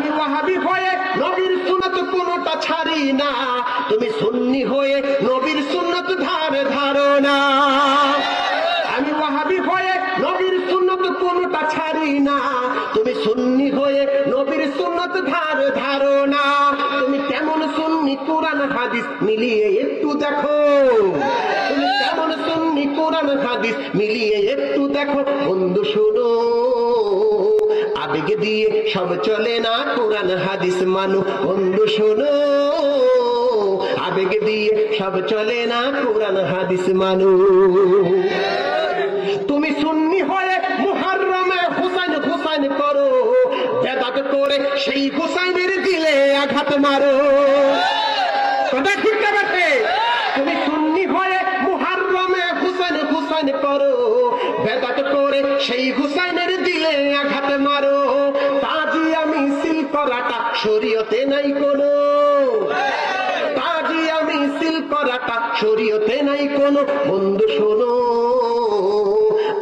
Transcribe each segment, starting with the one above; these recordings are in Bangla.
আমি ওয়াহাবি হয়ে নবীর সুন্নাত কোনটা ছাড়ি না, তুমি সুন্নি হয়ে নবীর সুন্নাত ধারো না। আমি ওয়াহাবি হয়ে নবীর সুন্নাত কোনটা ছাড়ি না, তুমি সুন্নি হয়ে নবীর সুন্নাত ধারো না। তুমি কেমন সুন্নি কোরআন হাদিস মিলিয়ে একটু দেখো, তুমি কেমন সুন্নি কোরআন হাদিস মিলিয়ে একটু দেখো। বন্ধু শোনো, আবেগ দিয়ে সব চলে না, কোরআন হাদিস মানো। বন্ধু শোনো, আবেগ দিয়ে সব চলে না, কোরআন হাদিস মানো। তুমি সুন্নি হয়ে মুহররমে হুসাইন হুসাইন করো, বেদাত করে সেই হুসাইনের দিলে আঘাত মারো। কথা ঠিক না বেটে? তুমি সুন্নি হয়ে মুহররমে হুসাইন হুসাইন করো, বেদাত করে সেই হুসাইনের দিলে আঘাত মারো। তাজিয়া মিছিল করাটা শরীয়তে নাই কোনো, তাজিয়া মিছিল করাটা শরীয়তে নাই কোনো। বন্ধু শোনো,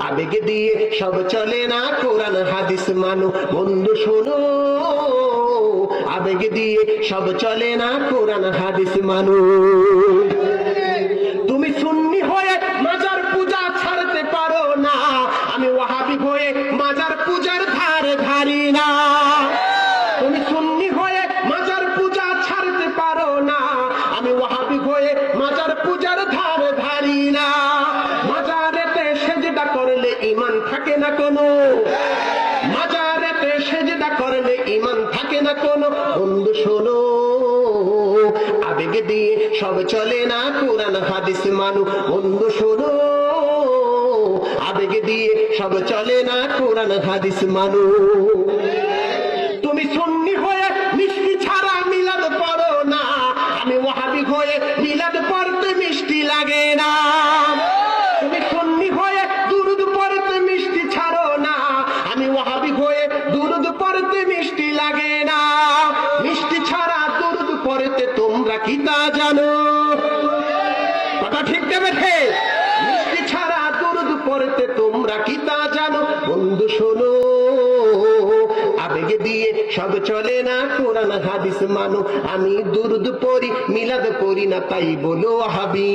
আবেগ দিয়ে সব চলে না, কোরআন হাদিস মানো। বন্ধু শোনো, আবেগ দিয়ে সব চলে না, কোরআন হাদিস মানো। তুমি সুন্নি হয়ে মাজার পূজা ছাড়তে পারো না, আমি ওয়াহাবি হয়ে মাজার পূজার ধারি না। তুমি সুন্নি হয়ে মাজার পূজা ছাড়তে পারো না, আমি ওয়াহাবি হয়ে মাজার পূজার ধারি না। মাজারেতে সেজদা করলে ঈমান থাকে না কোনো, মাজারেতে সেজদা করলে ঈমান থাকে না কোনো। বন্ধু শোনো, আবেগ দিয়ে সব চলে না, কোরআন হাদিস মানো। বন্ধু শোনো, আবেগ দিয়ে সব চলে না, কোরআন হাদিস মানো। তুমি সুন্নি হয়ে মিষ্টি ছাড়া মিলাদ পড়ো না, আমি ওয়াহাবি হয়ে মিলাদ পড়তে মিষ্টি লাগে না। তুমি সুন্নি হয়ে দুরুদ পড়তে মিষ্টি ছাড়ো না, আমি ওয়াহাবি হয়ে দুরুদ পড়তে মিষ্টি লাগে না। মিষ্টি ছাড়া দুরুদ পড়তে তোমরা কি তা জানো? কথা ঠিক দেবে? মিষ্টি ছাড়া দুরুদ পড়তে তোমরা কি তা জানো? বন্ধু শোনো, আবেগ দিয়ে সব চলে না, কোরআন হাদিস মানো। আমি দুরুদ পড়ি মিলাদ পড়ি না, তাই বলো ওয়াহাবি।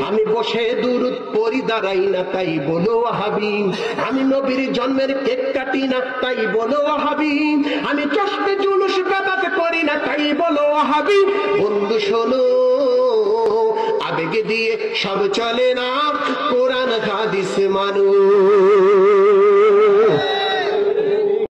আমি বসে দুরুদ পড়ি দাঁড়াই না, তাই বলো ওয়াহাবি। আমি নবীর জন্মের কেক কাটি না, তাই বলো ওয়াহাবি। আমি চশমে জুলুস বেদাত করি না, তাই বলো ওয়াহাবি। বন্ধু শোনো, আবেগ দিয়ে সব চলে না, কোরআন হাদিস মানো।